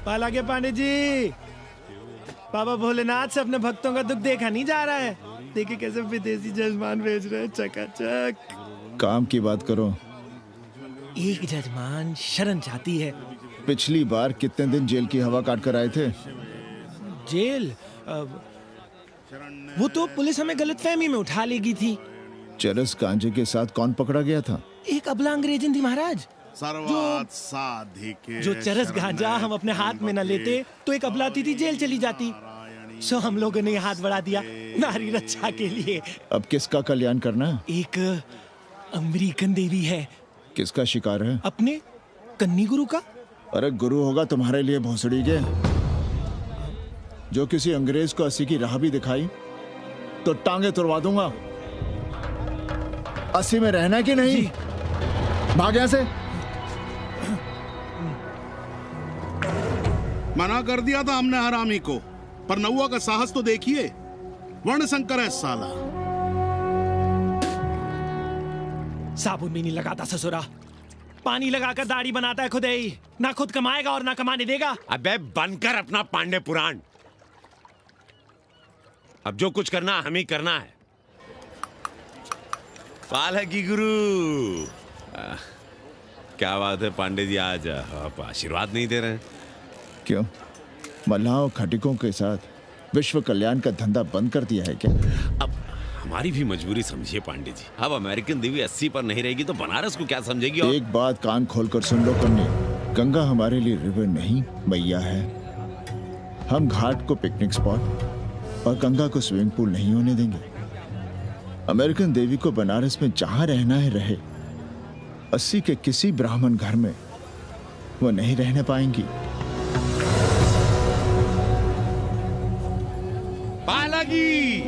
पाला के पांडे जी, बाबा भोलेनाथ से अपने भक्तों का दुख देखा नहीं जा रहा है। देखिए कैसे विदेशी जजमान भेज रहे हैं, चकाचक। काम की बात करो। एक जजमान शरण चाहती है। पिछली बार कितने दिन जेल की हवा काट कर आए थे? जेल? वो तो पुलिस हमें गलतफहमी में उठा लेगी थी। चरस गांजे के साथ कौन पकड़ा गया था? एक अबला अंग्रेजन थी महाराज। जो चरस गांजा हम अपने हाथ में न लेते तो एक अबलाती थी जेल चली जाती। सो हम लोगों ने हाथ बढ़ा दिया नारी रक्षा के लिए। अब किसका कल्याण करना है? एक अमेरिकन देवी है। किसका शिकार है? अपने कन्नी गुरु का। अरे गुरु होगा तुम्हारे लिए भोसड़ी के। जो किसी अंग्रेज को 80 की राह भी दिखाई तो टांगे तुड़वा दूंगा। 80 में रहना कि नहीं? भाग यहां से। मना कर दिया था हमने हरामी को, पर नौआ का साहस तो देखिए। वर्ण संकर है साला। साबुन भी नहीं लगाता ससुरा, पानी लगाकर दाढ़ी बनाता है खुद ही। ना खुद कमाएगा और ना कमाने देगा। अबे बनकर अपना पांडे पुराण। अब जो कुछ करना हमें ही करना है। पाला की गुरु। क्या बात है पांडे जी, आज आप आशीर्वाद नहीं दे रहे हैं? क्यों? मल्लाहों खटिकों के साथ विश्व कल्याण का धंधा बंद कर दिया है क्या? अब हमारी भी मजबूरी समझिए पांडे जी। अब अमेरिकन देवी 80 पर नहीं रहेगी तो बनारस को क्या समझेगी? और एक बात कान खोलकर सुन लो कन्नी, गंगा हमारे लिए रिवर नहीं मैया है। हम घाट को पिकनिक स्पॉट और गंगा को स्विमिंग पूल नहीं होने देंगे। अमेरिकन देवी को बनारस में जहां रहना है रहे। 80 के किसी ब्राह्मण घर में वो नहीं रहने पाएंगी। पालागी।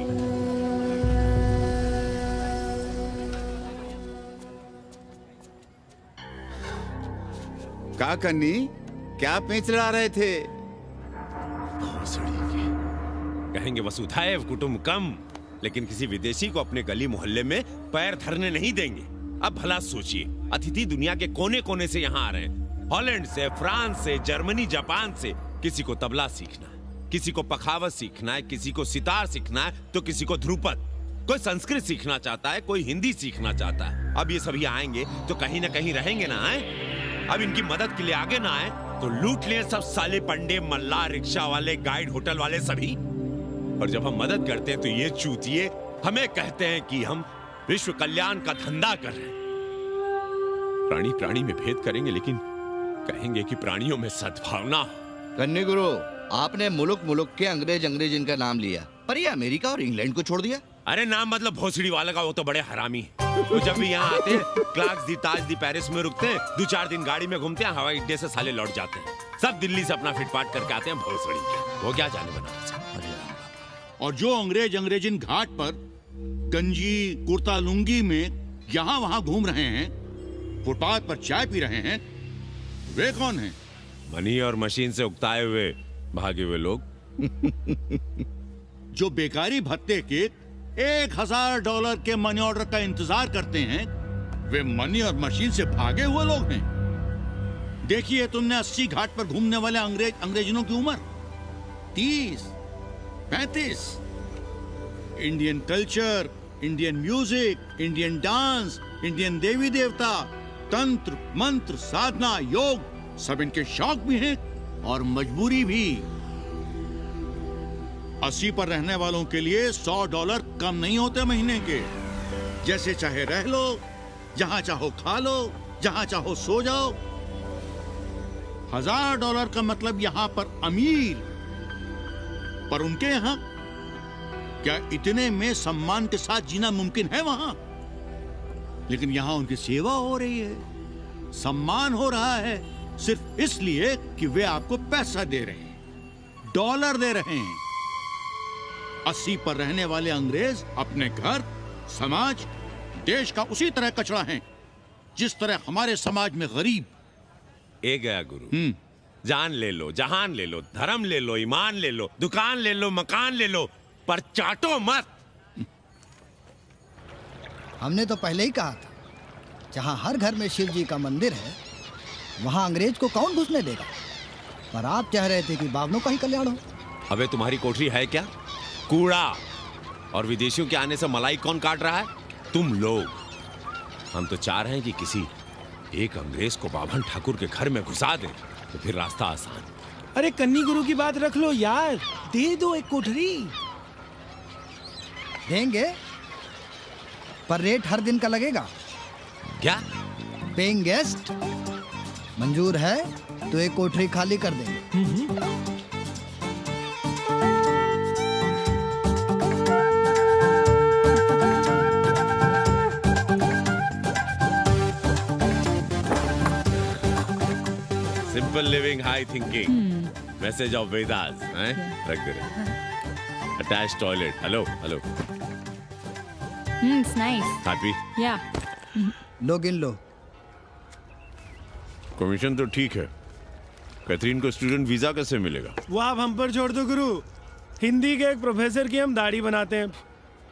का कन्नी, क्या पेंच लड़ा रहे थे? कहेंगे वसुधैव कुटुंबकम, लेकिन किसी विदेशी को अपने गली मोहल्ले में पैर धरने नहीं देंगे। अब भला सोचिए, अतिथि दुनिया के कोने कोने से यहाँ आ रहे हैं। हॉलैंड से, फ्रांस से, जर्मनी, जापान से। किसी को तबला सीखना है, किसी को पखावत सीखना है, किसी को सितार सीखना है, तो किसी को ध्रुपद। कोई संस्कृत सीखना चाहता है, कोई हिंदी सीखना चाहता है। अब ये सभी आएंगे तो कहीं ना कहीं रहेंगे ना। आए अब इनकी मदद के लिए आगे ना आए तो लूट लिए सब साले पंडे, मल्ला, रिक्शा वाले, गाइड, होटल वाले सभी। और जब हम मदद करते हैं तो ये चूतिए हमें कहते हैं कि हम विश्व कल्याण का धंधा कर रहे हैं। प्राणी प्राणी में भेद करेंगे, लेकिन कहेंगे कि प्राणियों में सद्भावना हो। कन्नी गुरु, आपने मुल्क मुल्क के अंग्रेज इनका नाम लिया, पर ये अमेरिका और इंग्लैंड को छोड़ दिया। अरे नाम मतलब भोसड़ी वाला का, वो तो बड़े हरामी है। वो जब भी यहाँ आते हैं, क्लार्क्स दी, ताज दी, पेरिस में रुकते हैं, 2-4 दिन गाड़ी में घूमते हैं, हवाई अड्डे से साले लौट जाते हैं। सब दिल्ली से अपना फिटपाट करके आते हैं भोसड़ी के। वो क्या जाने बनारस। और जो अंग्रेजिन घाट पर गंजी कुर्ता लुंगी में यहाँ वहाँ घूम रहे हैं, फुटपाथ पर चाय पी रहे हैं, वे कौन हैं? मनी और मशीन से उकताए हुए भागे हुए लोग। जो बेकारी भत्ते के $1000 के मनी ऑर्डर का इंतजार करते हैं, वे मनी और मशीन से भागे हुए लोग हैं। देखिए तुमने 80 घाट पर घूमने वाले अंग्रेजनों की उम्र 30, 35। Indian culture, Indian music, Indian dance, Indian देवी देवता, तंत्र, मंत्र, साधना, योग, सब इनके शौक भी हैं और मजबूरी भी। 80 पर रहने वालों के लिए $100 कम नहीं होते महीने के। जैसे चाहे रह लो, जहां चाहो खा लो, जहां चाहो सो जाओ। $1000 का मतलब यहां पर अमीर, पर उनके यहां क्या इतने में सम्मान के साथ जीना मुमकिन है वहां? लेकिन यहां उनकी सेवा हो रही है, सम्मान हो रहा है, सिर्फ इसलिए कि वे आपको पैसा दे रहे हैं, डॉलर दे रहे हैं। 80 पर रहने वाले अंग्रेज अपने घर, समाज, देश का उसी तरह कचरा हैं जिस तरह हमारे समाज में गरीब। ए गया गुरु। जान ले लो, जहान ले लो, धर्म ले लो, ईमान ले लो, दुकान ले लो, मकान ले लो, पर चाटो मत। हमने तो पहले ही कहा था, जहां हर घर में शिव जी का मंदिर है, वहां अंग्रेज को कौन घुसने देगा? पर आप चाह रहे थे कि बावनों का ही कल्याण हो। अबे तुम्हारी कोठरी है क्या? कूड़ा। और विदेशियों के आने से मलाई कौन काट रहा है? तुम लोग। हम तो चाह रहे हैं कि किसी एक अंग्रेज को बाभन ठाकुर के घर में घुसा दे, तो फिर रास्ता आसान। अरे कन्नी गुरु की बात रख लो यार, दे दो एक कोठरी। देंगे, पर रेट हर दिन का लगेगा। क्या? पेइंग गेस्ट मंजूर है तो एक कोठरी खाली कर देंगे। Simple living, high thinking, message of Vedas. रख दे। Attach toilet. Hello hello. It's nice. Happy? Yeah. लो गिन लो। कमीशन तो ठीक है। कैथरीन को स्टूडेंट वीजा कैसे मिलेगा? वो आप हम पर छोड़ दो गुरु। हिंदी के एक प्रोफेसर की हम दाढ़ी बनाते हैं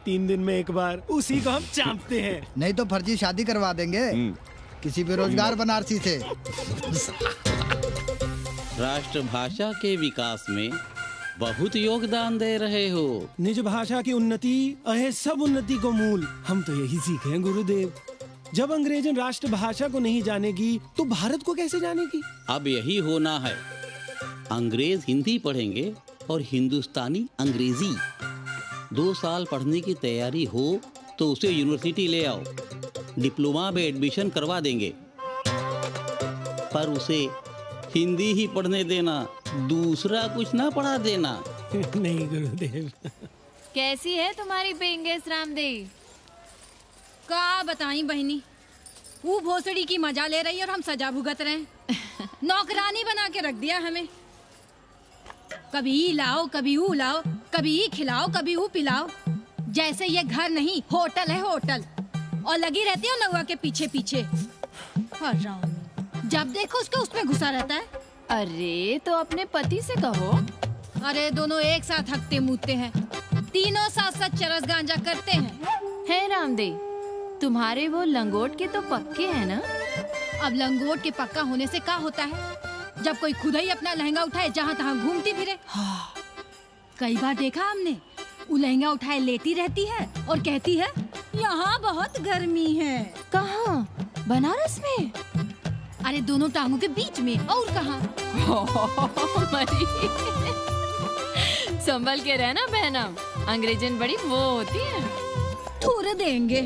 3 दिन में एक बार, उसी को हम चापते हैं। नहीं तो फर्जी शादी करवा देंगे किसी बेरोजगार बनारसी से। राष्ट्रभाषा के विकास में बहुत योगदान दे रहे हो। निज भाषा की उन्नति अहे सब उन्नति को मूल। हम तो यही सीखे हैं गुरुदेव। जब अंग्रेजन राष्ट्रभाषा को नहीं जानेगी तो भारत को कैसे जानेगी? अब यही होना है। अंग्रेज हिंदी पढ़ेंगे और हिंदुस्तानी अंग्रेजी। 2 साल पढ़ने की तैयारी हो तो उसे यूनिवर्सिटी ले आओ, डिप्लोमा में एडमिशन करवा देंगे, पर उसे हिंदी ही पढ़ने देना, दूसरा कुछ ना पढ़ा देना। नहीं गुरुदेव। कैसी है तुम्हारी पेइंग गेस्ट रामदेव? का बताई बहनी, वो भोसड़ी की मजा ले रही है और हम सजा भुगत रहे हैं। नौकरानी बना के रख दिया हमें। कभी ई लाओ, कभी वो लाओ, कभी ई खिलाओ, कभी वो पिलाओ। जैसे ये घर नहीं होटल है, होटल। और लगी रहती है नौवा के पीछे पीछे। जब देखो उसको उसमें घुसा रहता है। अरे तो अपने पति से कहो। अरे दोनों एक साथ हकते मुतते हैं, तीनों साथ साथ चरस गांजा करते हैं। है रामदेव, तुम्हारे वो लंगोट के तो पक्के हैं ना? अब लंगोट के पक्का होने से क्या होता है, जब कोई खुद ही अपना लहंगा उठाए जहाँ तहाँ घूमती फिरे। कई बार देखा हमने, वो लहंगा उठाए लेटी रहती है और कहती है यहाँ बहुत गर्मी है। कहाँ? बनारस में? अरे दोनों टांगों के बीच में, और कहाँ? मरी। संभल के रहना बहनम, अंग्रेजन बड़ी वो होती है। थोड़े देंगे।